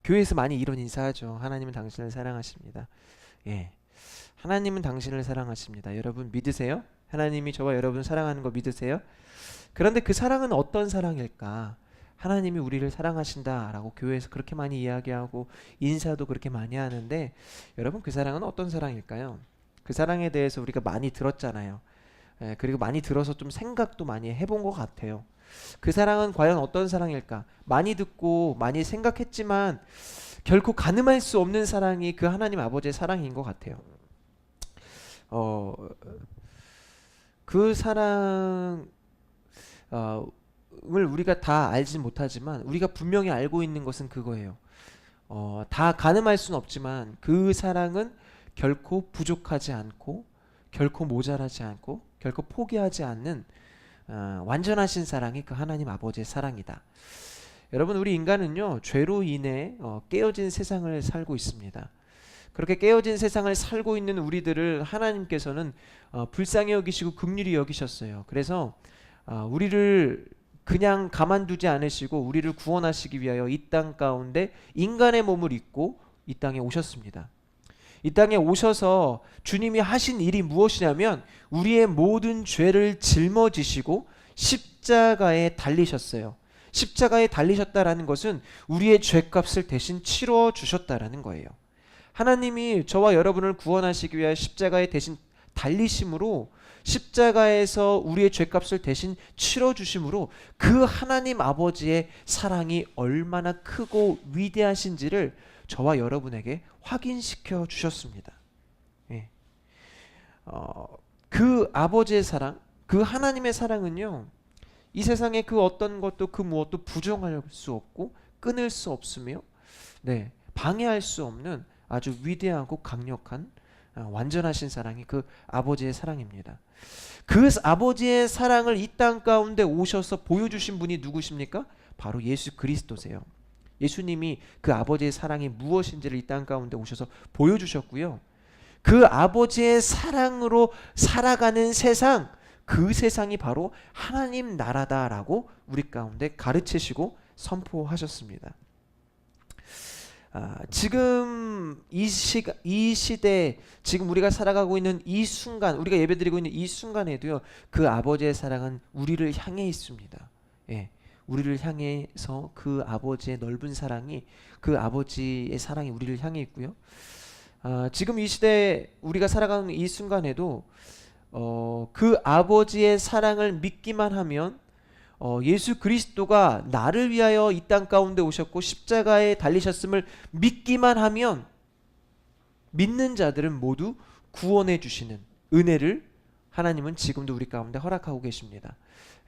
교회에서 많이 이런 인사하죠. 하나님은 당신을 사랑하십니다. 예, 하나님은 당신을 사랑하십니다. 여러분 믿으세요? 하나님이 저와 여러분 사랑하는 거 믿으세요? 그런데 그 사랑은 어떤 사랑일까? 하나님이 우리를 사랑하신다라고 교회에서 그렇게 많이 이야기하고 인사도 그렇게 많이 하는데, 여러분 그 사랑은 어떤 사랑일까요? 그 사랑에 대해서 우리가 많이 들었잖아요. 예, 그리고 많이 들어서 좀 생각도 많이 해본 것 같아요. 그 사랑은 과연 어떤 사랑일까? 많이 듣고 많이 생각했지만 결코 가늠할 수 없는 사랑이 그 하나님 아버지의 사랑인 것 같아요. 어, 그 사랑 을 우리가 다 알진 못하지만 우리가 분명히 알고 있는 것은 그거예요. 다 가늠할 수는 없지만 그 사랑은 결코 부족하지 않고 결코 모자라지 않고 결코 포기하지 않는 완전하신 사랑이 그 하나님 아버지의 사랑이다. 여러분 우리 인간은요 죄로 인해 깨어진 세상을 살고 있습니다. 그렇게 깨어진 세상을 살고 있는 우리들을 하나님께서는 불쌍히 여기시고 긍휼히 여기셨어요. 그래서 우리를 그냥 가만두지 않으시고 우리를 구원하시기 위하여 이 땅 가운데 인간의 몸을 입고 이 땅에 오셨습니다. 이 땅에 오셔서 주님이 하신 일이 무엇이냐면 우리의 모든 죄를 짊어지시고 십자가에 달리셨어요. 십자가에 달리셨다라는 것은 우리의 죄값을 대신 치러 주셨다라는 거예요. 하나님이 저와 여러분을 구원하시기 위하여 십자가에 대신 달리심으로, 십자가에서 우리의 죄값을 대신 치러주심으로 그 하나님 아버지의 사랑이 얼마나 크고 위대하신지를 저와 여러분에게 확인시켜 주셨습니다. 예. 그 아버지의 사랑, 그 하나님의 사랑은요 이 세상의 그 어떤 것도 그 무엇도 부정할 수 없고 끊을 수 없으며 방해할 수 없는 아주 위대하고 강력한 완전하신 사랑이 그 아버지의 사랑입니다. 그 아버지의 사랑을 이 땅 가운데 오셔서 보여주신 분이 누구십니까? 바로 예수 그리스도세요. 예수님이 그 아버지의 사랑이 무엇인지를 이 땅 가운데 오셔서 보여주셨고요. 그 아버지의 사랑으로 살아가는 세상, 그 세상이 바로 하나님 나라다라고 우리 가운데 가르치시고 선포하셨습니다. 지금 이 시대, 지금 우리가 살아가고 있는 이 순간, 우리가 예배드리고 있는 이 순간에도요 그 아버지의 사랑은 우리를 향해 있습니다. 예, 우리를 향해서 그 아버지의 넓은 사랑이, 그 아버지의 사랑이 우리를 향해 있고요. 지금 이 시대 우리가 살아가는 이 순간에도 그 아버지의 사랑을 믿기만 하면, 예수 그리스도가 나를 위하여 이 땅 가운데 오셨고 십자가에 달리셨음을 믿기만 하면 믿는 자들은 모두 구원해 주시는 은혜를 하나님은 지금도 우리 가운데 허락하고 계십니다.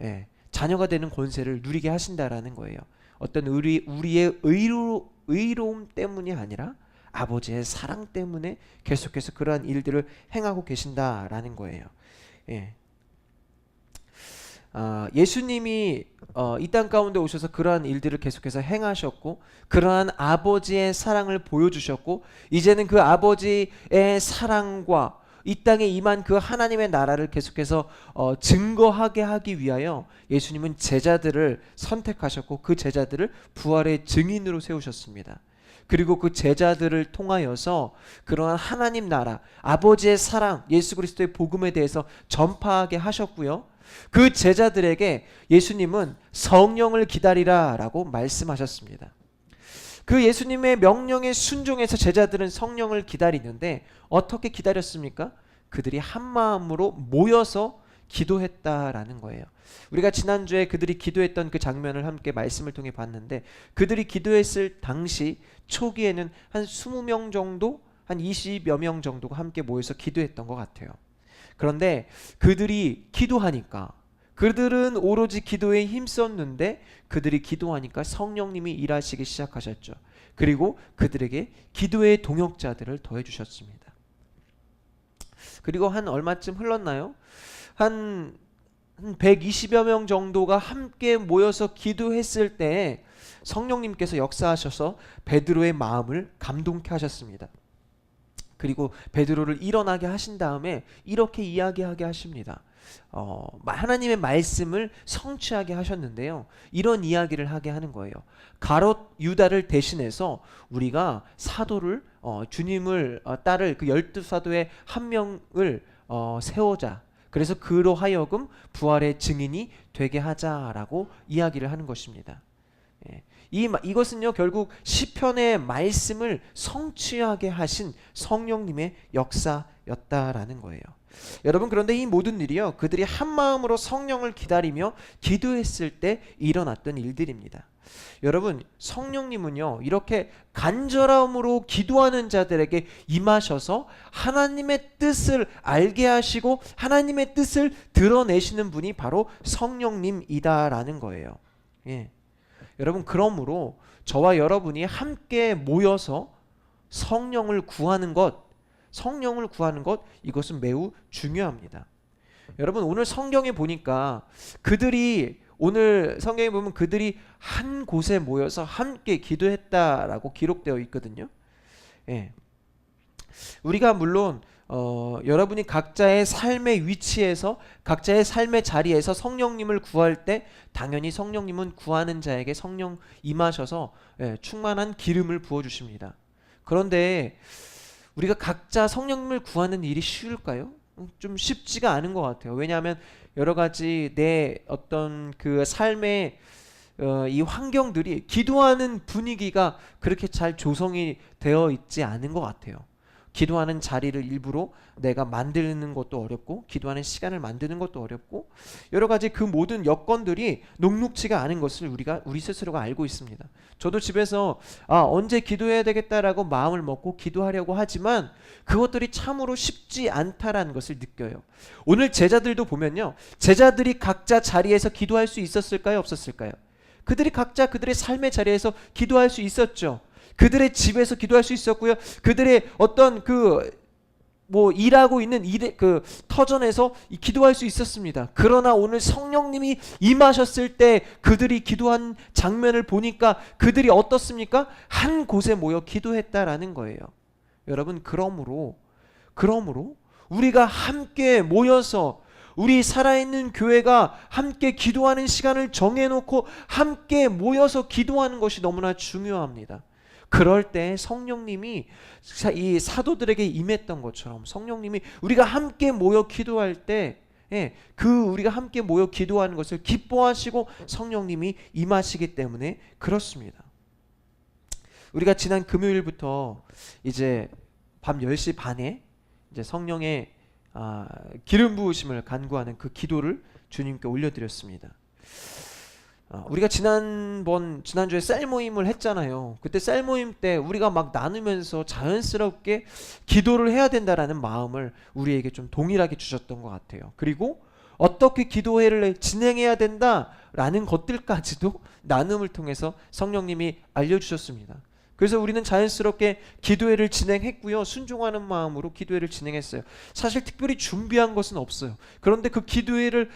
예, 자녀가 되는 권세를 누리게 하신다라는 거예요. 어떤 우리의 의로움 때문이 아니라 아버지의 사랑 때문에 계속해서 그러한 일들을 행하고 계신다라는 거예요. 예. 예수님이 이 땅 가운데 오셔서 그러한 일들을 계속해서 행하셨고 그러한 아버지의 사랑을 보여주셨고, 이제는 그 아버지의 사랑과 이 땅에 임한 그 하나님의 나라를 계속해서 증거하게 하기 위하여 예수님은 제자들을 선택하셨고 그 제자들을 부활의 증인으로 세우셨습니다. 그리고 그 제자들을 통하여서 그러한 하나님 나라, 아버지의 사랑, 예수 그리스도의 복음에 대해서 전파하게 하셨고요. 그 제자들에게 예수님은 성령을 기다리라 라고 말씀하셨습니다. 그 예수님의 명령에 순종해서 제자들은 성령을 기다리는데 어떻게 기다렸습니까? 그들이 한 마음으로 모여서 기도했다라는 거예요. 우리가 지난주에 그들이 기도했던 그 장면을 함께 말씀을 통해 봤는데, 그들이 기도했을 당시 초기에는 한 20명 정도, 한 20여 명 정도가 함께 모여서 기도했던 것 같아요. 그런데 그들이 기도하니까, 그들은 오로지 기도에 힘썼는데 그들이 기도하니까 성령님이 일하시기 시작하셨죠. 그리고 그들에게 기도의 동역자들을 더해 주셨습니다. 그리고 한 얼마쯤 흘렀나요? 한 120여 명 정도가 함께 모여서 기도했을 때 성령님께서 역사하셔서 베드로의 마음을 감동케 하셨습니다. 그리고 베드로를 일어나게 하신 다음에 이렇게 이야기하게 하십니다. 하나님의 말씀을 성취하게 하셨는데요. 이런 이야기를 하게 하는 거예요. 가롯 유다를 대신해서 우리가 사도를 주님을 따를 그 12사도의 한 명을 세우자. 그래서 그로 하여금 부활의 증인이 되게 하자라고 이야기를 하는 것입니다. 예. 이것은요 결국 시편의 말씀을 성취하게 하신 성령님의 역사였다라는 거예요. 여러분, 그런데 이 모든 일이요 그들이 한 마음으로 성령을 기다리며 기도했을 때 일어났던 일들입니다. 여러분, 성령님은요 이렇게 간절함으로 기도하는 자들에게 임하셔서 하나님의 뜻을 알게 하시고 하나님의 뜻을 드러내시는 분이 바로 성령님이다라는 거예요. 예. 여러분, 그러므로 저와 여러분이 함께 모여서 성령을 구하는 것 이것은 매우 중요합니다. 여러분, 오늘 성경에 보니까 오늘 성경에 보면 그들이 한 곳에 모여서 함께 기도했다라고 기록되어 있거든요. 예. 우리가 물론 여러분이 각자의 삶의 위치에서 각자의 삶의 자리에서 성령님을 구할 때 당연히 성령님은 구하는 자에게 성령 임하셔서 충만한 기름을 부어주십니다. 그런데 우리가 각자 성령님을 구하는 일이 쉬울까요? 좀 쉽지가 않은 것 같아요. 왜냐하면 여러 가지 내 어떤 그 삶의 이 환경들이 기도하는 분위기가 그렇게 잘 조성이 되어 있지 않은 것 같아요. 기도하는 자리를 일부러 내가 만드는 것도 어렵고 기도하는 시간을 만드는 것도 어렵고 여러 가지 그 모든 여건들이 녹록지가 않은 것을 우리 스스로가 알고 있습니다. 저도 집에서 언제 기도해야 되겠다라고 마음을 먹고 기도하려고 하지만 그것들이 참으로 쉽지 않다라는 것을 느껴요. 오늘 제자들도 보면요, 제자들이 각자 자리에서 기도할 수 있었을까요? 없었을까요? 그들이 각자 그들의 삶의 자리에서 기도할 수 있었죠. 그들의 집에서 기도할 수 있었고요. 그들의 어떤 일하고 있는 그 터전에서 기도할 수 있었습니다. 그러나 오늘 성령님이 임하셨을 때 그들이 기도한 장면을 보니까 그들이 어떻습니까? 한 곳에 모여 기도했다라는 거예요. 여러분, 그러므로 우리가 함께 모여서 우리 살아있는 교회가 함께 기도하는 시간을 정해놓고 함께 모여서 기도하는 것이 너무나 중요합니다. 그럴 때 성령님이 이 사도들에게 임했던 것처럼 성령님이 우리가 함께 모여 기도할 때 우리가 함께 모여 기도하는 것을 기뻐하시고 성령님이 임하시기 때문에 그렇습니다. 우리가 지난 금요일부터 이제 밤 10시 반에 이제 성령의 기름 부으심을 간구하는 그 기도를 주님께 올려드렸습니다. 우리가 지난주에 쌀 모임을 했잖아요. 그때 쌀 모임 때 우리가 막 나누면서 자연스럽게 기도를 해야 된다라는 마음을 우리에게 좀 동일하게 주셨던 것 같아요. 그리고 어떻게 기도회를 진행해야 된다라는 것들까지도 나눔을 통해서 성령님이 알려주셨습니다. 그래서 우리는 자연스럽게 기도회를 진행했고요. 순종하는 마음으로 기도회를 진행했어요. 사실 특별히 준비한 것은 없어요. 그런데 그 기도회를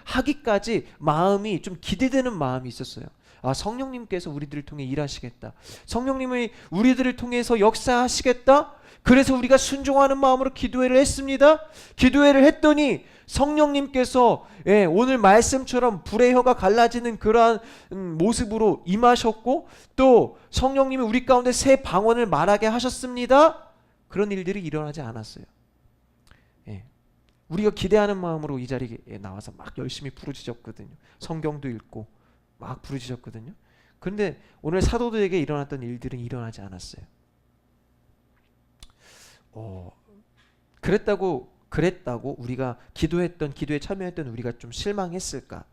하기까지 마음이 좀 기대되는 마음이 있었어요. 성령님께서 우리들을 통해 일하시겠다. 성령님이 우리들을 통해서 역사하시겠다. 그래서 우리가 순종하는 마음으로 기도회를 했습니다. 기도회를 했더니 성령님께서 오늘 말씀처럼 불의 혀가 갈라지는 그러한 모습으로 임하셨고 또 성령님이 우리 가운데 새 방언을 말하게 하셨습니다. 그런 일들이 일어나지 않았어요. 우리가 기대하는 마음으로 이 자리에 나와서 막 열심히 부르짖었거든요. 성경도 읽고 막 부르짖었거든요. 그런데 오늘 사도들에게 일어났던 일들은 일어나지 않았어요. 그랬다고 우리가 기도에 참여했던 우리가 좀 실망했을까?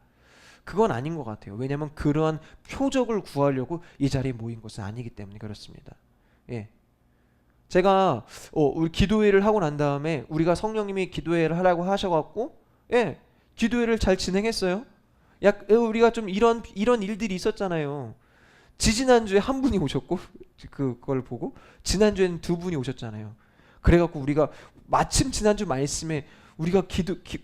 그건 아닌 것 같아요. 왜냐하면 그러한 표적을 구하려고 이 자리에 모인 것은 아니기 때문에 그렇습니다. 제가 우리 기도회를 하고 난 다음에 우리가 성령님이 기도회를 하라고 하셔갖고 기도회를 잘 진행했어요. 우리가 좀 이런 일들이 있었잖아요. 지지난주에 한 분이 오셨고 그걸 보고 지난주에는 두 분이 오셨잖아요. 그래갖고 우리가 마침 지난주 말씀에 우리가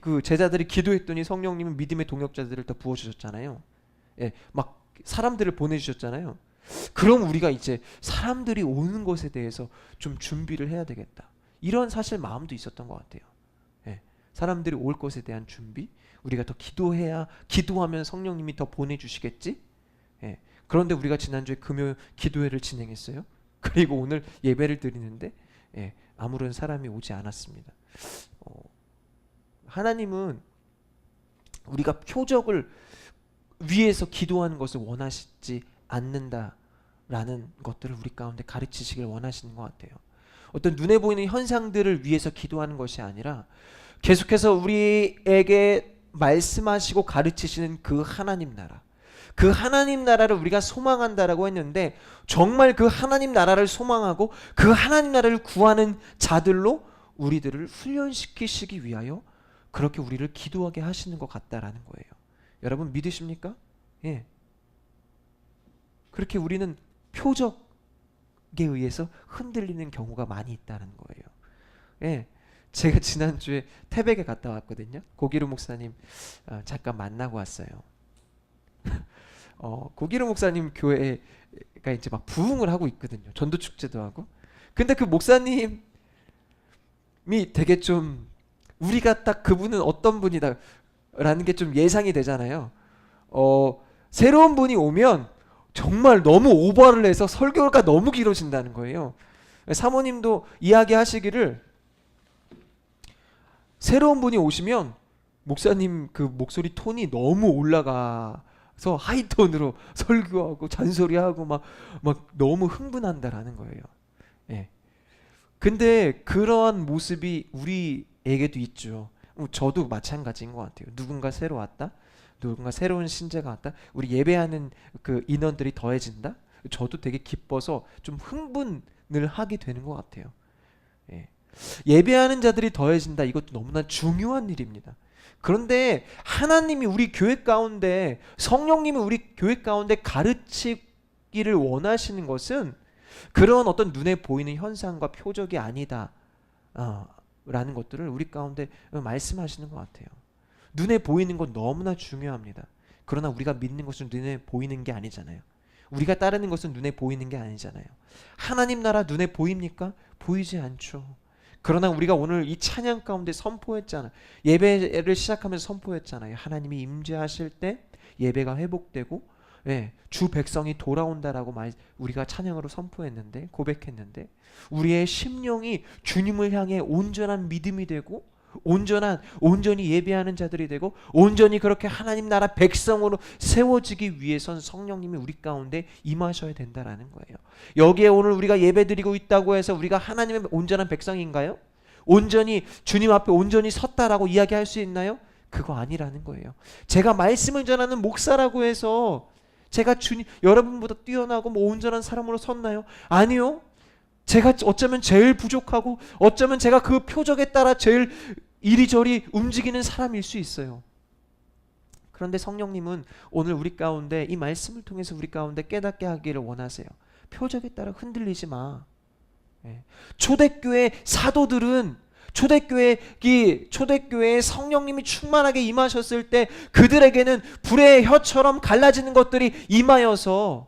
그 제자들이 기도했더니 성령님은 믿음의 동역자들을 더 부어주셨잖아요. 막 사람들을 보내주셨잖아요. 그럼 우리가 이제 사람들이 오는 것에 대해서 좀 준비를 해야 되겠다. 이런 사실 마음도 있었던 것 같아요. 예. 사람들이 올 것에 대한 준비, 우리가 더 기도해야, 기도하면 성령님이 더 보내주시겠지. 예. 그런데 우리가 지난주에 금요 기도회를 진행했어요. 그리고 오늘 예배를 드리는데 예, 아무런 사람이 오지 않았습니다. 하나님은 우리가 표적을 위해서 기도하는 것을 원하시지 않는다라는 것들을 우리 가운데 가르치시길 원하시는 것 같아요. 어떤 눈에 보이는 현상들을 위해서 기도하는 것이 아니라 계속해서 우리에게 말씀하시고 가르치시는 그 하나님 나라, 그 하나님 나라를 우리가 소망한다라고 했는데, 정말 그 하나님 나라를 소망하고 그 하나님 나라를 구하는 자들로 우리들을 훈련시키시기 위하여 그렇게 우리를 기도하게 하시는 것 같다라는 거예요. 여러분 믿으십니까? 예. 그렇게 우리는 표적에 의해서 흔들리는 경우가 많이 있다는 거예요. 예. 제가 지난주에 태백에 갔다 왔거든요. 고기루 목사님 잠깐 만나고 왔어요. 고기루 목사님 교회가 이제 막 부흥을 하고 있거든요. 전도 축제도 하고. 근데 그 목사님이 되게 좀, 우리가 딱 그분은 어떤 분이다 라는 게 좀 예상이 되잖아요. 새로운 분이 오면 정말 너무 오버를 해서 설교가 너무 길어진다는 거예요. 사모님도 이야기하시기를, 새로운 분이 오시면 목사님 그 목소리 톤이 너무 올라가서 하이톤으로 설교하고 잔소리하고 막 너무 흥분한다라는 거예요. 예. 근데 그러한 모습이 우리에게도 있죠. 저도 마찬가지인 것 같아요. 누군가 새로 왔다, 누군가 새로운 신자가 왔다, 우리 예배하는 그 인원들이 더해진다, 저도 되게 기뻐서 좀 흥분을 하게 되는 것 같아요. 예. 예배하는 자들이 더해진다, 이것도 너무나 중요한 일입니다. 그런데 하나님이 우리 교회 가운데, 성령님이 우리 교회 가운데 가르치기를 원하시는 것은 그런 어떤 눈에 보이는 현상과 표적이 아니다 라는 것들을 우리 가운데 말씀하시는 것 같아요. 눈에 보이는 건 너무나 중요합니다. 그러나 우리가 믿는 것은 눈에 보이는 게 아니잖아요. 우리가 따르는 것은 눈에 보이는 게 아니잖아요. 하나님 나라 눈에 보입니까? 보이지 않죠. 그러나 우리가 오늘 이 찬양 가운데 선포했잖아요. 예배를 시작하면서 선포했잖아요. 하나님이 임재하실 때 예배가 회복되고, 예, 주 백성이 돌아온다라고 우리가 찬양으로 선포했는데, 고백했는데, 우리의 심령이 주님을 향해 온전한 믿음이 되고, 온전히 예배하는 자들이 되고, 온전히 그렇게 하나님 나라 백성으로 세워지기 위해선 성령님이 우리 가운데 임하셔야 된다라는 거예요. 여기에 오늘 우리가 예배드리고 있다고 해서 우리가 하나님의 온전한 백성인가요? 온전히 주님 앞에 온전히 섰다라고 이야기할 수 있나요? 그거 아니라는 거예요. 제가 말씀을 전하는 목사라고 해서 제가 여러분보다 뛰어나고 온전한 사람으로 섰나요? 아니요. 제가 어쩌면 제일 부족하고, 어쩌면 제가 그 표적에 따라 제일 이리저리 움직이는 사람일 수 있어요. 그런데 성령님은 오늘 우리 가운데 이 말씀을 통해서 우리 가운데 깨닫게 하기를 원하세요. 표적에 따라 흔들리지 마. 예. 초대교회 사도들은 초대교회에 성령님이 충만하게 임하셨을 때 그들에게는 불의 혀처럼 갈라지는 것들이 임하여서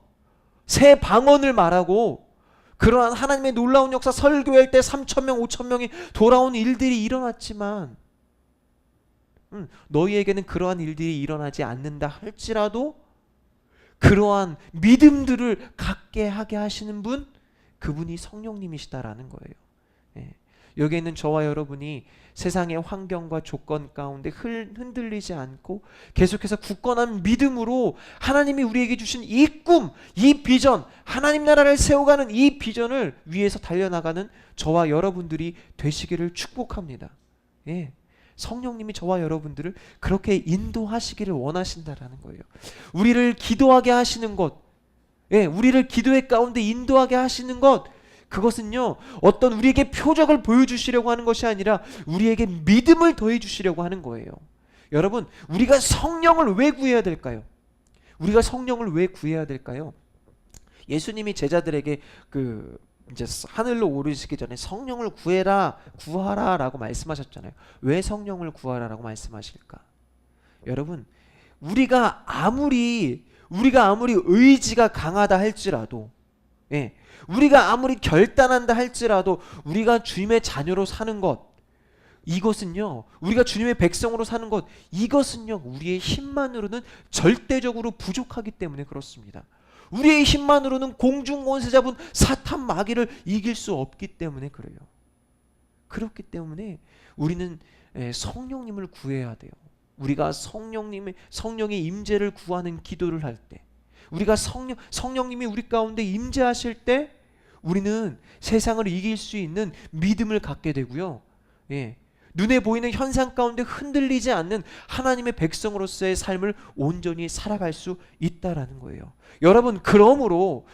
새 방언을 말하고, 그러한 하나님의 놀라운 역사, 설교할 때 3,000명 5,000명이 돌아온 일들이 일어났지만, 너희에게는 그러한 일들이 일어나지 않는다 할지라도 그러한 믿음들을 갖게 하게 하시는 분, 그분이 성령님이시다라는 거예요. 예. 여기 있는 저와 여러분이 세상의 환경과 조건 가운데 흔들리지 않고 계속해서 굳건한 믿음으로 하나님이 우리에게 주신 이 꿈, 이 비전, 하나님 나라를 세워가는 이 비전을 위해서 달려나가는 저와 여러분들이 되시기를 축복합니다. 예. 성령님이 저와 여러분들을 그렇게 인도하시기를 원하신다라는 거예요. 우리를 기도하게 하시는 것, 예, 우리를 기도의 가운데 인도하게 하시는 것, 그것은요, 어떤 우리에게 표적을 보여주시려고 하는 것이 아니라 우리에게 믿음을 더해주시려고 하는 거예요. 여러분, 우리가 성령을 왜 구해야 될까요? 우리가 성령을 왜 구해야 될까요? 예수님이 제자들에게 이제 하늘로 오르시기 전에 성령을 구하라라고 말씀하셨잖아요. 왜 성령을 구하라라고 말씀하실까? 여러분, 우리가 아무리 우리가 아무리 의지가 강하다 할지라도, 예, 우리가 아무리 결단한다 할지라도 우리가 주님의 자녀로 사는 것, 이것은요, 우리가 주님의 백성으로 사는 것, 이것은요, 우리의 힘만으로는 절대적으로 부족하기 때문에 그렇습니다. 우리의 힘만으로는 공중 권세 잡은 사탄 마귀를 이길 수 없기 때문에 그래요. 그렇기 때문에 우리는 성령님을 구해야 돼요. 우리가 성령의 임재를 구하는 기도를 할 때, 우리가 성령님이 우리 가운데 임재하실 때 우리는 세상을 이길 수 있는 믿음을 갖게 되고요. 예. 눈에 보이는 현상 가운데 흔들리지 않는 하나님의 백성으로서의 삶을 온전히 살아갈 수 있다라는 거예요. 여러분, 그러므로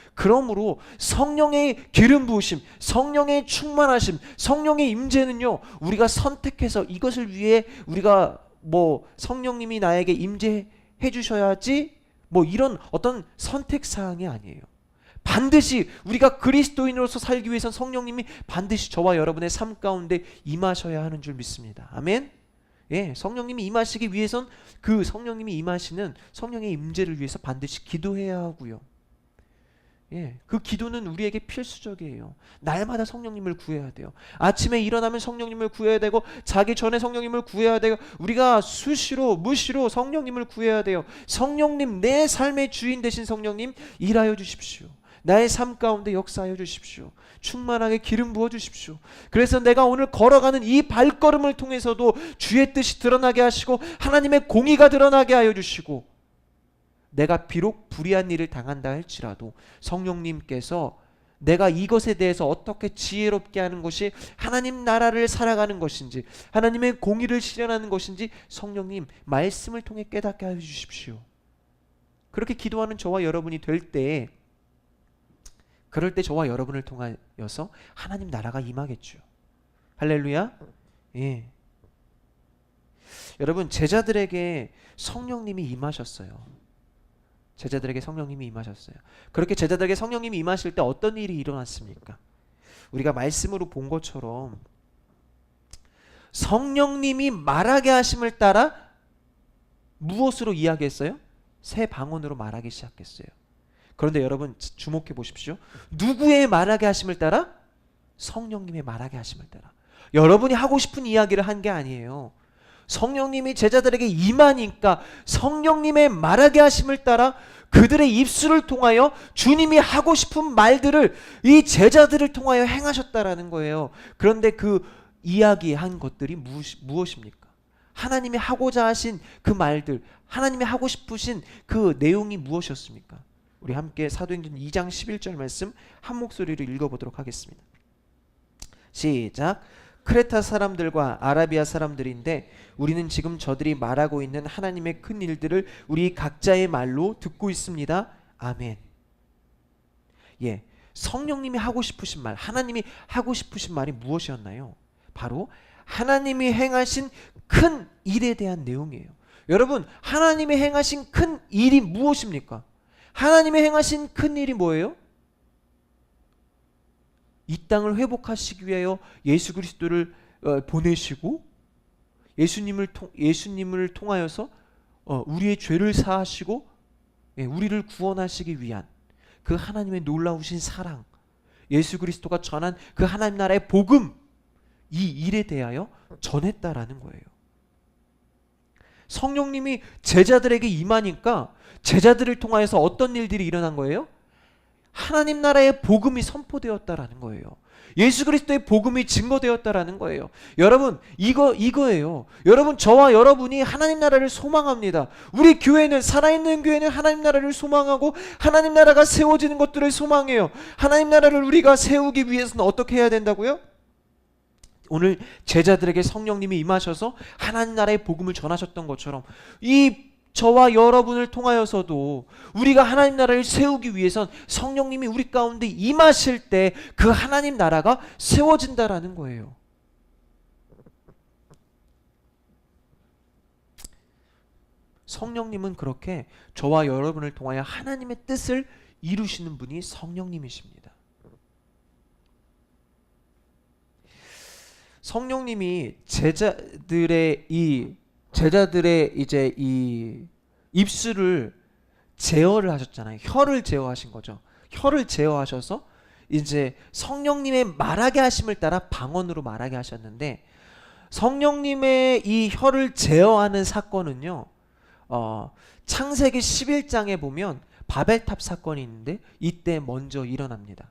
성령의 기름 부으심, 성령의 충만하심, 성령의 임재는요, 우리가 선택해서 이것을 위해 우리가 성령님이 나에게 임재해 주셔야지 이런 어떤 선택 사항이 아니에요. 반드시 우리가 그리스도인으로서 살기 위해선 성령님이 반드시 저와 여러분의 삶 가운데 임하셔야 하는 줄 믿습니다. 아멘. 예, 성령님이 임하시기 위해선 그 성령님이 임하시는 성령의 임재를 위해서 반드시 기도해야 하고요. 예, 그 기도는 우리에게 필수적이에요. 날마다 성령님을 구해야 돼요. 아침에 일어나면 성령님을 구해야 되고, 자기 전에 성령님을 구해야 되고, 우리가 수시로 무시로 성령님을 구해야 돼요. 성령님, 내 삶의 주인 되신 성령님, 일하여 주십시오. 나의 삶 가운데 역사하여 주십시오. 충만하게 기름 부어 주십시오. 그래서 내가 오늘 걸어가는 이 발걸음을 통해서도 주의 뜻이 드러나게 하시고, 하나님의 공의가 드러나게 하여 주시고, 내가 비록 불의한 일을 당한다 할지라도 성령님께서 내가 이것에 대해서 어떻게 지혜롭게 하는 것이 하나님 나라를 살아가는 것인지, 하나님의 공의를 실현하는 것인지 성령님 말씀을 통해 깨닫게 하여 주십시오. 그렇게 기도하는 저와 여러분이 될 때, 그럴 때 저와 여러분을 통하여서 하나님 나라가 임하겠죠. 할렐루야. 예. 여러분, 제자들에게 성령님이 임하셨어요. 제자들에게 성령님이 임하셨어요. 그렇게 제자들에게 성령님이 임하실 때 어떤 일이 일어났습니까? 우리가 말씀으로 본 것처럼 성령님이 말하게 하심을 따라 무엇으로 이야기했어요? 새 방언으로 말하기 시작했어요. 그런데 여러분 주목해 보십시오. 누구의 말하게 하심을 따라? 성령님의 말하게 하심을 따라. 여러분이 하고 싶은 이야기를 한 게 아니에요. 성령님이 제자들에게 임하니까 성령님의 말하게 하심을 따라 그들의 입술을 통하여 주님이 하고 싶은 말들을 이 제자들을 통하여 행하셨다라는 거예요. 그런데 그 이야기한 것들이 무엇입니까? 하나님이 하고자 하신 그 말들, 하나님이 하고 싶으신 그 내용이 무엇이었습니까? 우리 함께 사도행전 2장 11절 말씀 한 목소리로 읽어보도록 하겠습니다. 시작. 크레타 사람들과 아라비아 사람들인데 우리는 지금 저들이 말하고 있는 하나님의 큰 일들을 우리 각자의 말로 듣고 있습니다. 아멘. 예, 성령님이 하고 싶으신 말, 하나님이 하고 싶으신 말이 무엇이었나요? 바로 하나님이 행하신 큰 일에 대한 내용이에요. 여러분, 하나님이 행하신 큰 일이 무엇입니까? 하나님이 행하신 큰 일이 뭐예요? 이 땅을 회복하시기 위하여 예수 그리스도를 보내시고 예수님을 통하여서 우리의 죄를 사하시고 우리를 구원하시기 위한 그 하나님의 놀라우신 사랑, 예수 그리스도가 전한 그 하나님 나라의 복음, 이 일에 대하여 전했다라는 거예요. 성령님이 제자들에게 임하니까 제자들을 통하여서 어떤 일들이 일어난 거예요? 하나님 나라의 복음이 선포되었다라는 거예요. 예수 그리스도의 복음이 증거되었다라는 거예요. 여러분, 이거예요. 여러분, 저와 여러분이 하나님 나라를 소망합니다. 우리 교회는, 살아있는 교회는 하나님 나라를 소망하고 하나님 나라가 세워지는 것들을 소망해요. 하나님 나라를 우리가 세우기 위해서는 어떻게 해야 된다고요? 오늘 제자들에게 성령님이 임하셔서 하나님 나라의 복음을 전하셨던 것처럼 저와 여러분을 통하여서도 우리가 하나님 나라를 세우기 위해선 성령님이 우리 가운데 임하실 때 그 하나님 나라가 세워진다라는 거예요. 성령님은 그렇게 저와 여러분을 통하여 하나님의 뜻을 이루시는 분이 성령님이십니다. 성령님이 제자들의 이제 이 입술을 제어를 하셨잖아요. 혀를 제어하신 거죠. 혀를 제어하셔서 이제 성령님의 말하게 하심을 따라 방언으로 말하게 하셨는데, 성령님의 이 혀를 제어하는 사건은요, 창세기 11장에 보면 바벨탑 사건이 있는데 이때 먼저 일어납니다.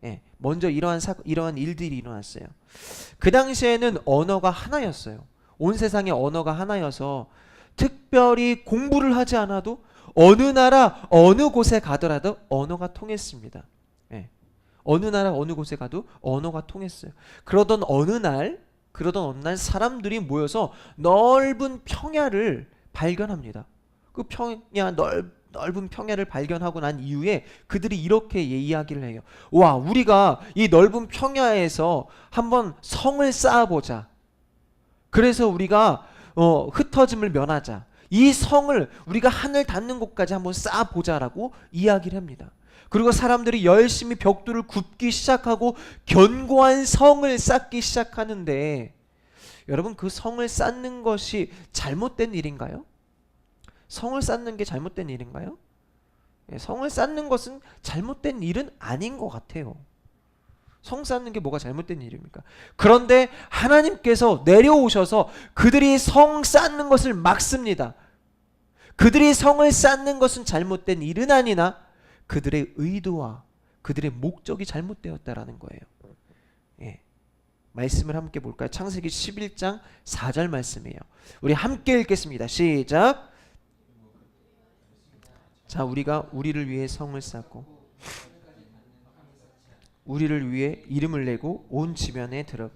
예, 먼저 이러한 일들이 일어났어요. 그 당시에는 언어가 하나였어요. 온 세상의 언어가 하나여서 특별히 공부를 하지 않아도 어느 나라 어느 곳에 가더라도 언어가 통했습니다. 예, 어느 나라 어느 곳에 가도 언어가 통했어요. 그러던 어느 날 사람들이 모여서 넓은 평야를 발견합니다. 그 넓은 평야를 발견하고 난 이후에 그들이 이렇게 이야기를 해요. 와, 우리가 이 넓은 평야에서 한번 성을 쌓아보자. 그래서 우리가 흩어짐을 면하자. 이 성을 우리가 하늘 닿는 곳까지 한번 쌓아보자라고 이야기를 합니다. 그리고 사람들이 열심히 벽돌을 굽기 시작하고 견고한 성을 쌓기 시작하는데, 여러분, 그 성을 쌓는 것이 잘못된 일인가요? 성을 쌓는 게 잘못된 일인가요? 성을 쌓는 것은 잘못된 일은 아닌 것 같아요. 성 쌓는 게 뭐가 잘못된 일입니까? 그런데 하나님께서 내려오셔서 그들이 성 쌓는 것을 막습니다. 그들이 성을 쌓는 것은 잘못된 일은 아니나 그들의 의도와 그들의 목적이 잘못되었다라는 거예요. 예. 말씀을 함께 볼까요? 창세기 11장 4절 말씀이에요. 우리 함께 읽겠습니다. 시작. 자, 우리가 우리를 위해 성을 쌓고 우리를 위해 이름을 내고 온 지면에 들어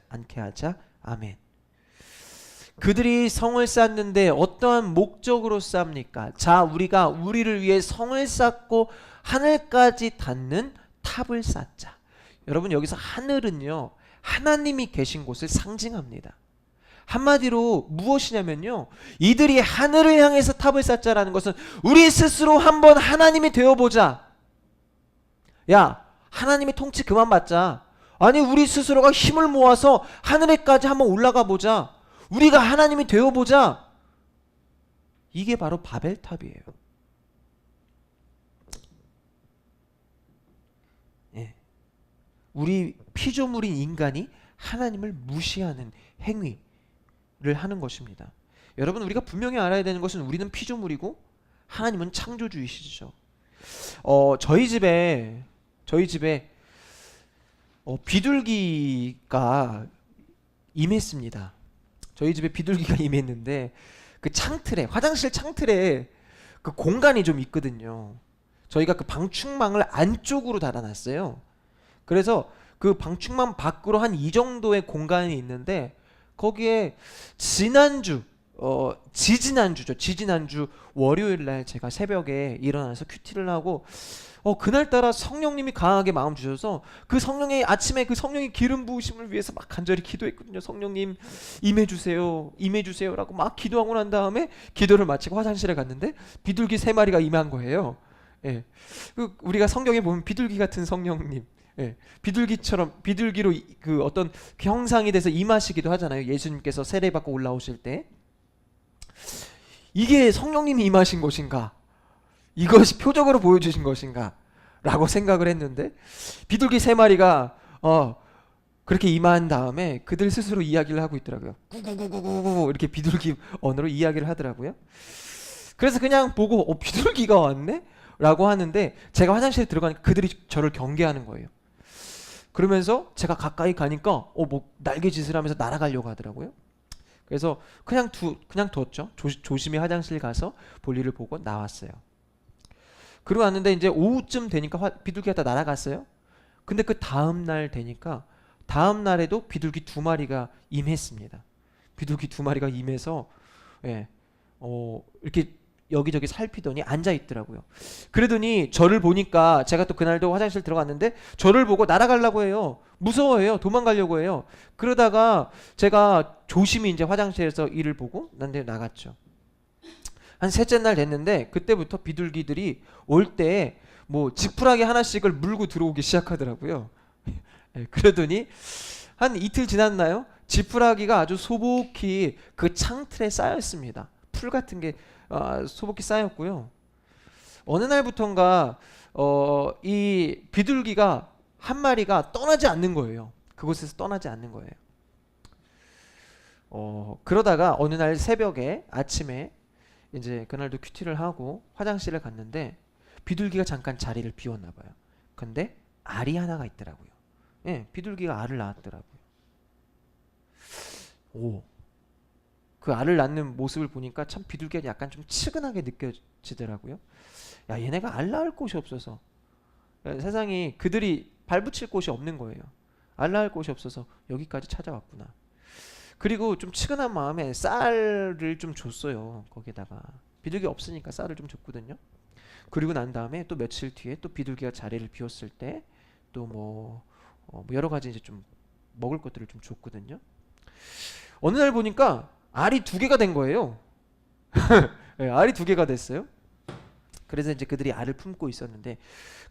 않게 하자. 아멘. 그들이 성을 쌓는데 어떠한 목적으로 쌓습니까? 자, 우리가 우리를 위해 성을 쌓고 하늘까지 닿는 탑을 쌓자. 여러분, 여기서 하늘은요, 하나님이 계신 곳을 상징합니다. 한마디로 무엇이냐면요, 이들이 하늘을 향해서 탑을 쌓자라는 것은 우리 스스로 한번 하나님이 되어보자. 야, 하나님의 통치 그만 받자. 아니, 우리 스스로가 힘을 모아서 하늘에까지 한번 올라가 보자. 우리가 하나님이 되어보자. 이게 바로 바벨탑이에요. 예. 우리 피조물인 인간이 하나님을 무시하는 행위를 하는 것입니다. 여러분, 우리가 분명히 알아야 되는 것은 우리는 피조물이고 하나님은 창조주이시죠. 저희 집에 비둘기가 임했습니다. 저희 집에 비둘기가 임했는데 그 창틀에, 화장실 창틀에 그 공간이 좀 있거든요. 저희가 그 방충망을 안쪽으로 달아놨어요. 그래서 그 방충망 밖으로 한 이 정도의 공간이 있는데 거기에 지지난주 월요일 날 제가 새벽에 일어나서 큐티를 하고 그날따라 성령님이 강하게 마음 주셔서 그 성령의 아침에 그 성령의 기름 부으심을 위해서 막 간절히 기도했거든요. 성령님 임해주세요라고 막 기도하고 난 다음에 기도를 마치고 화장실에 갔는데 비둘기 3마리가 임한 거예요. 예. 우리가 성경에 보면 비둘기 같은 성령님, 예, 비둘기로 그 어떤 형상이 돼서 임하시기도 하잖아요. 예수님께서 세례받고 올라오실 때. 이게 성령님이 임하신 것인가? 이것이 표적으로 보여주신 것인가? 라고 생각을 했는데 비둘기 3마리가 그렇게 임한 다음에 그들 스스로 이야기를 하고 있더라고요. 구구구구구구 이렇게 비둘기 언어로 이야기를 하더라고요. 그래서 그냥 보고 비둘기가 왔네? 라고 하는데 제가 화장실에 들어가니까 그들이 저를 경계하는 거예요. 그러면서 제가 가까이 가니까 뭐 날개짓을 하면서 날아가려고 하더라고요. 그래서 그냥 두었죠. 조심히 화장실 가서 볼일을 보고 나왔어요. 그러고 왔는데 이제 오후쯤 되니까 비둘기가 다 날아갔어요. 근데 그 다음 날 되니까 다음 날에도 비둘기 2마리가 임했습니다. 비둘기 2마리가 임해서 이렇게 여기저기 살피더니 앉아 있더라고요. 그러더니 저를 보니까 제가 또 그날도 화장실 들어갔는데 저를 보고 날아가려고 해요. 무서워해요. 도망가려고 해요. 그러다가 제가 조심히 이제 화장실에서 일을 보고 나갔죠. 한 셋째 날 됐는데 그때부터 비둘기들이 올 때 뭐 지푸라기 하나씩을 물고 들어오기 시작하더라고요. 그러더니 한 이틀 지났나요? 지푸라기가 아주 소복히 그 창틀에 쌓였습니다. 풀 같은 게 소복히 쌓였고요. 어느 날부턴가 이 비둘기가 한 마리가 떠나지 않는 거예요. 그곳에서 떠나지 않는 거예요. 그러다가 어느 날 새벽에 아침에 이제 그날도 큐티를 하고 화장실을 갔는데 비둘기가 잠깐 자리를 비웠나 봐요. 근데 알이 하나가 있더라고요. 예, 비둘기가 알을 낳았더라고요. 오, 그 알을 낳는 모습을 보니까 참 비둘기가 약간 좀 측은하게 느껴지더라고요. 야, 얘네가 알 낳을 곳이 없어서 세상이 그들이 발붙일 곳이 없는 거예요. 알 낳을 곳이 없어서 여기까지 찾아왔구나. 그리고 좀 측은한 마음에 쌀을 좀 줬어요. 거기다가 비둘기 없으니까 쌀을 좀 줬거든요. 그리고 난 다음에 또 며칠 뒤에 또 비둘기가 자리를 비웠을 때 또 뭐 여러 가지 이제 좀 먹을 것들을 좀 줬거든요. 어느 날 보니까 알이 2개가 된 거예요. 네, 알이 2개가 됐어요. 그래서 이제 그들이 알을 품고 있었는데,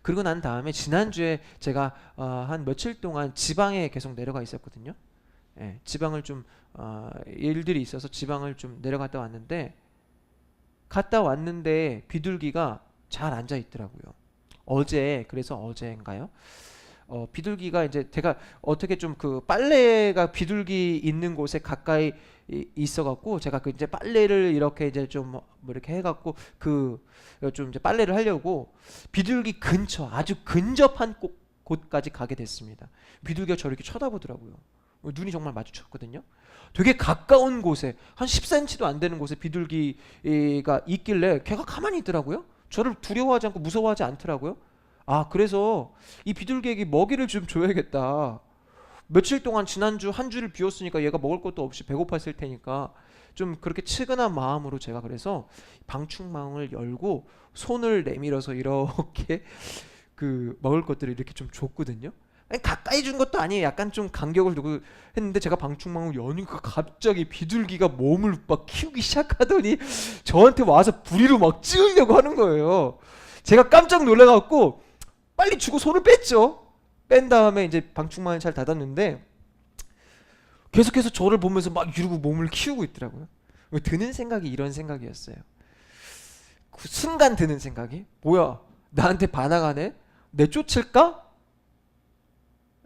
그리고 난 다음에 지난주에 제가 한 며칠 동안 지방에 계속 내려가 있었거든요. 예, 지방을 좀 일들이 있어서 지방을 좀 내려갔다 왔는데, 갔다 왔는데 비둘기가 잘 앉아 있더라고요. 그래서 어제인가요? 비둘기가 이제 제가 어떻게 좀 그 빨래가 비둘기 있는 곳에 가까이 있어갖고 제가 그 이제 빨래를 이렇게 이제 좀 뭐 이렇게 해갖고 그 좀 이제 빨래를 하려고 비둘기 근처 아주 근접한 곳까지 가게 됐습니다. 비둘기가 저를 이렇게 쳐다보더라고요. 눈이 정말 마주쳤거든요. 되게 가까운 곳에 한 10cm도 안 되는 곳에 비둘기가 있길래 걔가 가만히 있더라고요. 저를 두려워하지 않고 무서워하지 않더라고요. 그래서 이 비둘기에게 먹이를 좀 줘야겠다. 며칠 동안 지난주 한 주를 비웠으니까 얘가 먹을 것도 없이 배고팠을 테니까 좀 그렇게 측은한 마음으로 제가 그래서 방충망을 열고 손을 내밀어서 이렇게 그 먹을 것들을 이렇게 좀 줬거든요. 아니, 가까이 준 것도 아니에요. 약간 좀 간격을 두고 했는데 제가 방충망을 여니까 갑자기 비둘기가 몸을 막 키우기 시작하더니 저한테 와서 부리로 막 찌으려고 하는 거예요. 제가 깜짝 놀라갖고 빨리 주고 손을 뺐죠. 뺀 다음에 이제 방충망을 잘 닫았는데 계속해서 저를 보면서 막 이러고 몸을 키우고 있더라고요. 드는 생각이 이런 생각이었어요. 그 순간 드는 생각이 뭐야, 나한테 반항하네? 내쫓을까?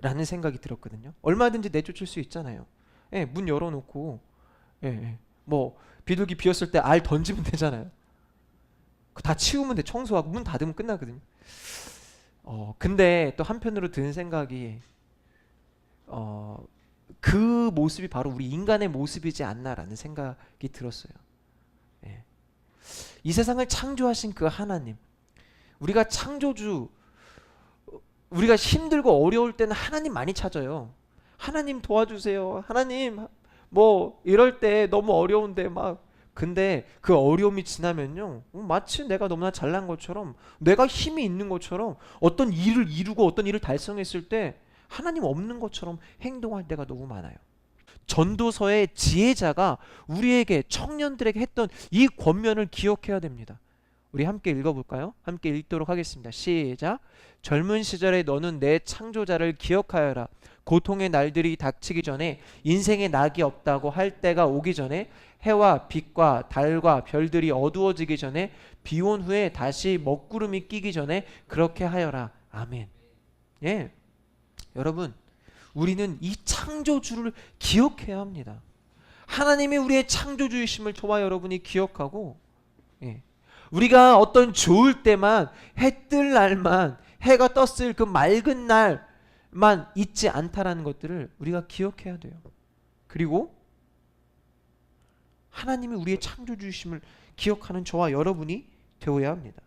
라는 생각이 들었거든요. 얼마든지 내쫓을 수 있잖아요. 예, 문 열어놓고 뭐 비둘기 비었을 때 알 던지면 되잖아요. 다 치우면 돼. 청소하고 문 닫으면 끝나거든요. 근데 또 한편으로 드는 생각이 그 모습이 바로 우리 인간의 모습이지 않나라는 생각이 들었어요. 예. 이 세상을 창조하신 그 하나님, 우리가 창조주, 우리가 힘들고 어려울 때는 하나님 많이 찾아요. 하나님 도와주세요. 하나님 뭐 이럴 때 너무 어려운데 막, 근데 그 어려움이 지나면요, 마치 내가 너무나 잘난 것처럼, 내가 힘이 있는 것처럼, 어떤 일을 이루고 어떤 일을 달성했을 때 하나님 없는 것처럼 행동할 때가 너무 많아요. 전도서의 지혜자가 우리에게, 청년들에게 했던 이 권면을 기억해야 됩니다. 우리 함께 읽어볼까요? 함께 읽도록 하겠습니다. 시작. 젊은 시절에 너는 내 창조자를 기억하여라. 고통의 날들이 닥치기 전에, 인생의 낙이 없다고 할 때가 오기 전에, 해와 빛과 달과 별들이 어두워지기 전에, 비온 후에 다시 먹구름이 끼기 전에 그렇게 하여라. 아멘. 예, 여러분, 우리는 이 창조주를 기억해야 합니다. 하나님이 우리의 창조주이심을 저와 여러분이 기억하고, 우리가 어떤 좋을 때만, 해 뜰 날만, 해가 떴을 그 맑은 날만 있지 않다라는 것들을 우리가 기억해야 돼요. 그리고 하나님이 우리의 창조주이심을 기억하는 저와 여러분이 되어야 합니다.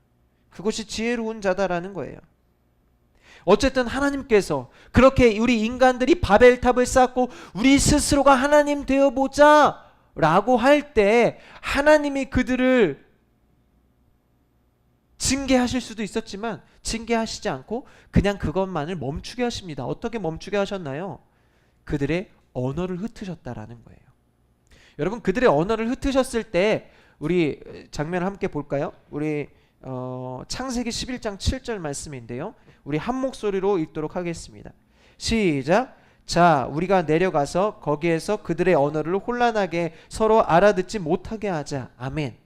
그것이 지혜로운 자다라는 거예요. 어쨌든 하나님께서 그렇게 우리 인간들이 바벨탑을 쌓고 우리 스스로가 하나님 되어보자 라고 할 때 하나님이 그들을 징계하실 수도 있었지만 징계하시지 않고 그냥 그것만을 멈추게 하십니다. 어떻게 멈추게 하셨나요? 그들의 언어를 흩으셨다라는 거예요. 여러분, 그들의 언어를 흩으셨을 때 우리 장면을 함께 볼까요? 우리 창세기 11장 7절 말씀인데요, 우리 한 목소리로 읽도록 하겠습니다. 시작. 자, 우리가 내려가서 거기에서 그들의 언어를 혼란하게 서로 알아듣지 못하게 하자. 아멘.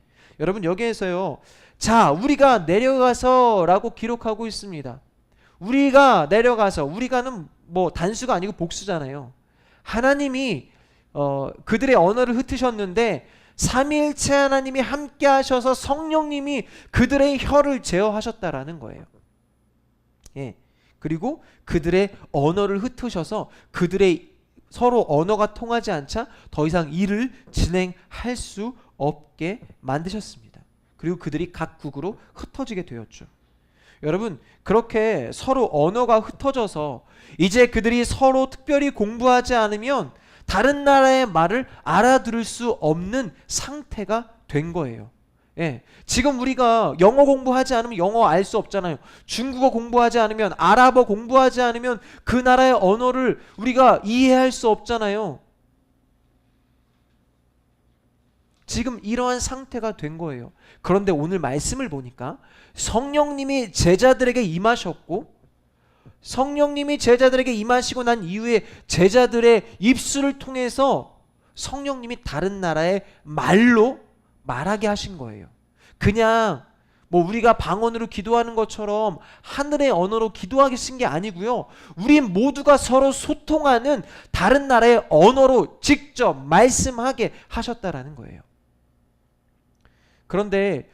여러분, 여기에서요, 자, 우리가 내려가서 라고 기록하고 있습니다. 우리가 내려가서, 우리가는 뭐 단수가 아니고 복수잖아요. 하나님이 그들의 언어를 흩으셨는데 삼위일체 하나님이 함께 하셔서 성령님이 그들의 혀를 제어하셨다라는 거예요. 예. 그리고 그들의 언어를 흩으셔서 그들의 서로 언어가 통하지 않자 더 이상 일을 진행할 수 없게 만드셨습니다. 그리고 그들이 각 국으로 흩어지게 되었죠. 여러분, 그렇게 서로 언어가 흩어져서 이제 그들이 서로 특별히 공부하지 않으면 다른 나라의 말을 알아들을 수 없는 상태가 된 거예요. 예. 지금 우리가 영어 공부하지 않으면 영어 알 수 없잖아요. 중국어 공부하지 않으면, 아랍어 공부하지 않으면 그 나라의 언어를 우리가 이해할 수 없잖아요. 지금 이러한 상태가 된 거예요. 그런데 오늘 말씀을 보니까 성령님이 제자들에게 임하셨고, 성령님이 제자들에게 임하시고 난 이후에 제자들의 입술을 통해서 성령님이 다른 나라의 말로 말하게 하신 거예요. 그냥 뭐 우리가 방언으로 기도하는 것처럼 하늘의 언어로 기도하게 하신 게 아니고요. 우리 모두가 서로 소통하는 다른 나라의 언어로 직접 말씀하게 하셨다라는 거예요. 그런데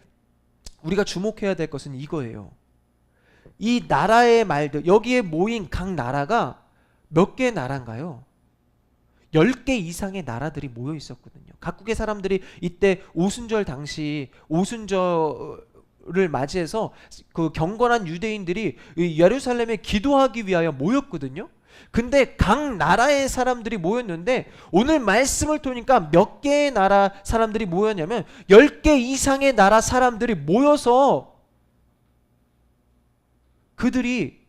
우리가 주목해야 될 것은 이거예요. 이 나라의 말들, 여기에 모인 각 나라가 몇 개의 나라인가요? 10개 이상의 나라들이 모여 있었거든요. 각국의 사람들이 이때 오순절 당시 오순절을 맞이해서 그 경건한 유대인들이 예루살렘에 기도하기 위하여 모였거든요. 근데 각 나라의 사람들이 모였는데 오늘 말씀을 보니까 몇 개의 나라 사람들이 모였냐면 10개 이상의 나라 사람들이 모여서 그들이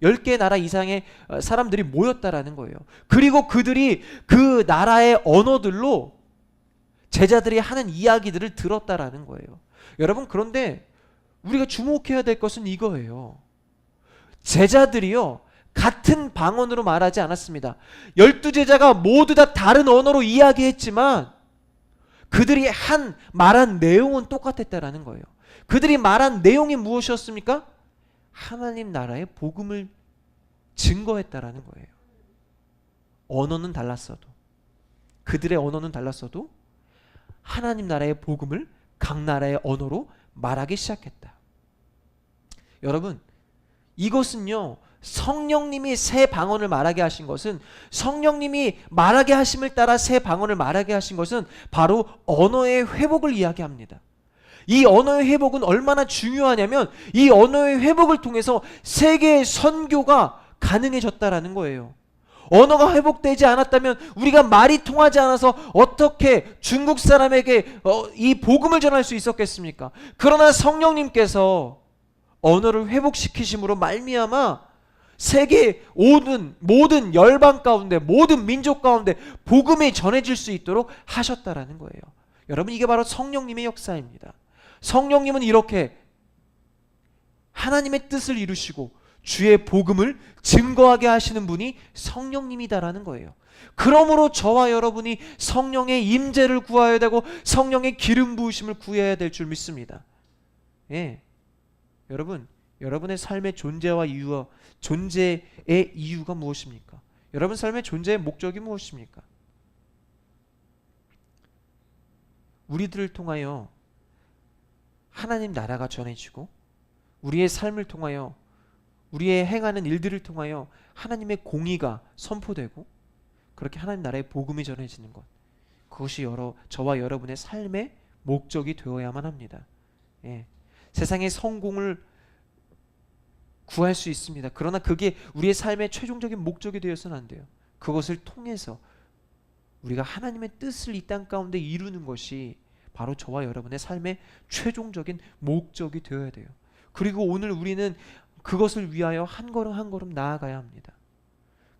10개 나라 이상의 사람들이 모였다라는 거예요. 그리고 그들이 그 나라의 언어들로 제자들이 하는 이야기들을 들었다라는 거예요. 여러분, 그런데 우리가 주목해야 될 것은 이거예요. 제자들이요, 같은 방언으로 말하지 않았습니다. 12제자가 모두 다 다른 언어로 이야기했지만 그들이 말한 내용은 똑같았다라는 거예요. 그들이 말한 내용이 무엇이었습니까? 하나님 나라의 복음을 증거했다라는 거예요. 언어는 달랐어도, 그들의 언어는 달랐어도 하나님 나라의 복음을 각 나라의 언어로 말하기 시작했다. 여러분, 이것은요, 성령님이 새 방언을 말하게 하신 것은, 성령님이 말하게 하심을 따라 새 방언을 말하게 하신 것은 바로 언어의 회복을 이야기합니다. 이 언어의 회복은 얼마나 중요하냐면 이 언어의 회복을 통해서 세계의 선교가 가능해졌다라는 거예요. 언어가 회복되지 않았다면 우리가 말이 통하지 않아서 어떻게 중국 사람에게 이 복음을 전할 수 있었겠습니까? 그러나 성령님께서 언어를 회복시키심으로 말미암아 세계 모든 열방 가운데, 모든 민족 가운데 복음이 전해질 수 있도록 하셨다라는 거예요. 여러분, 이게 바로 성령님의 역사입니다. 성령님은 이렇게 하나님의 뜻을 이루시고 주의 복음을 증거하게 하시는 분이 성령님이다라는 거예요. 그러므로 저와 여러분이 성령의 임재를 구해야 되고 성령의 기름 부으심을 구해야 될 줄 믿습니다. 예. 여러분, 여러분의 삶의 존재의 이유가 무엇입니까? 여러분 삶의 존재의 목적이 무엇입니까? 우리들을 통하여 하나님 나라가 전해지고 우리의 삶을 통하여, 우리의 행하는 일들을 통하여 하나님의 공의가 선포되고 그렇게 하나님 나라의 복음이 전해지는 것, 그것이 저와 여러분의 삶의 목적이 되어야만 합니다. 예. 세상의 성공을 구할 수 있습니다. 그러나 그게 우리의 삶의 최종적인 목적이 되어서는 안 돼요. 그것을 통해서 우리가 하나님의 뜻을 이 땅 가운데 이루는 것이 바로 저와 여러분의 삶의 최종적인 목적이 되어야 돼요. 그리고 오늘 우리는 그것을 위하여 한 걸음 한 걸음 나아가야 합니다.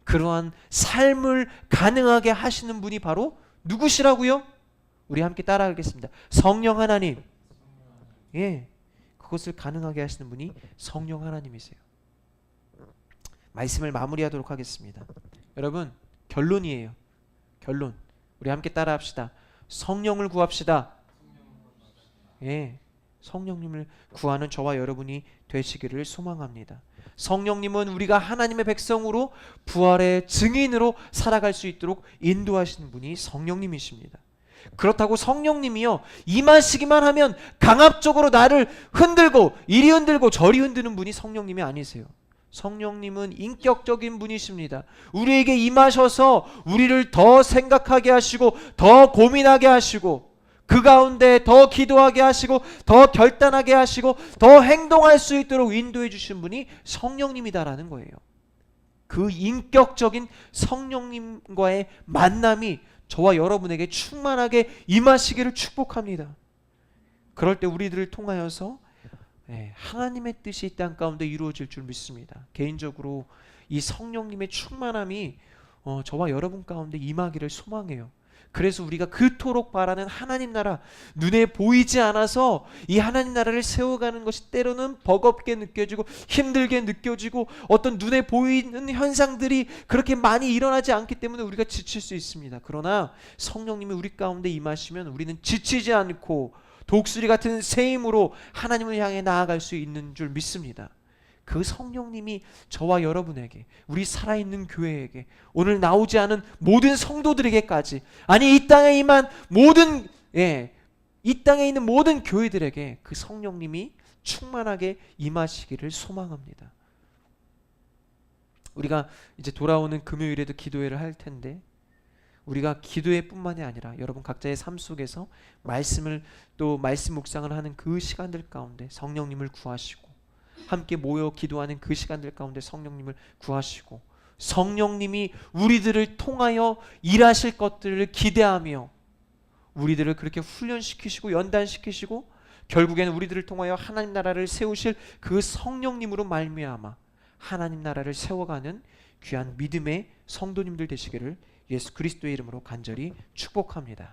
그러한 삶을 가능하게 하시는 분이 바로 누구시라고요? 우리 함께 따라하겠습니다. 성령 하나님. 예, 그것을 가능하게 하시는 분이 성령 하나님이세요. 말씀을 마무리하도록 하겠습니다. 여러분, 결론이에요. 결론. 우리 함께 따라합시다. 성령을 구합시다. 예, 성령님을 구하는 저와 여러분이 되시기를 소망합니다. 성령님은 우리가 하나님의 백성으로 부활의 증인으로 살아갈 수 있도록 인도하시는 분이 성령님이십니다. 그렇다고 성령님이요 임하시기만 하면 강압적으로 나를 흔들고 이리 흔들고 저리 흔드는 분이 성령님이 아니세요. 성령님은 인격적인 분이십니다. 우리에게 임하셔서 우리를 더 생각하게 하시고 더 고민하게 하시고 그 가운데 더 기도하게 하시고 더 결단하게 하시고 더 행동할 수 있도록 인도해 주신 분이 성령님이다라는 거예요. 그 인격적인 성령님과의 만남이 저와 여러분에게 충만하게 임하시기를 축복합니다. 그럴 때 우리들을 통하여서 하나님의 뜻이 이 땅 가운데 이루어질 줄 믿습니다. 개인적으로 이 성령님의 충만함이 저와 여러분 가운데 임하기를 소망해요. 그래서 우리가 그토록 바라는 하나님 나라, 눈에 보이지 않아서 이 하나님 나라를 세워가는 것이 때로는 버겁게 느껴지고 힘들게 느껴지고 어떤 눈에 보이는 현상들이 그렇게 많이 일어나지 않기 때문에 우리가 지칠 수 있습니다. 그러나 성령님이 우리 가운데 임하시면 우리는 지치지 않고 독수리 같은 새 힘으로 하나님을 향해 나아갈 수 있는 줄 믿습니다. 그 성령님이 저와 여러분에게, 우리 살아있는 교회에게, 오늘 나오지 않은 모든 성도들에게까지, 아니 이 땅에 임한 모든 이 땅에 있는 모든 교회들에게 그 성령님이 충만하게 임하시기를 소망합니다. 우리가 이제 돌아오는 금요일에도 기도회를 할 텐데 우리가 기도회뿐만이 아니라 여러분 각자의 삶 속에서 말씀을 또 말씀 묵상을 하는 그 시간들 가운데 성령님을 구하시고 함께 모여 기도하는 그 시간들 가운데 성령님을 구하시고 성령님이 우리들을 통하여 일하실 것들을 기대하며 우리들을 그렇게 훈련시키시고 연단시키시고 결국에는 우리들을 통하여 하나님 나라를 세우실 그 성령님으로 말미암아 하나님 나라를 세워가는 귀한 믿음의 성도님들 되시기를 예수 그리스도의 이름으로 간절히 축복합니다.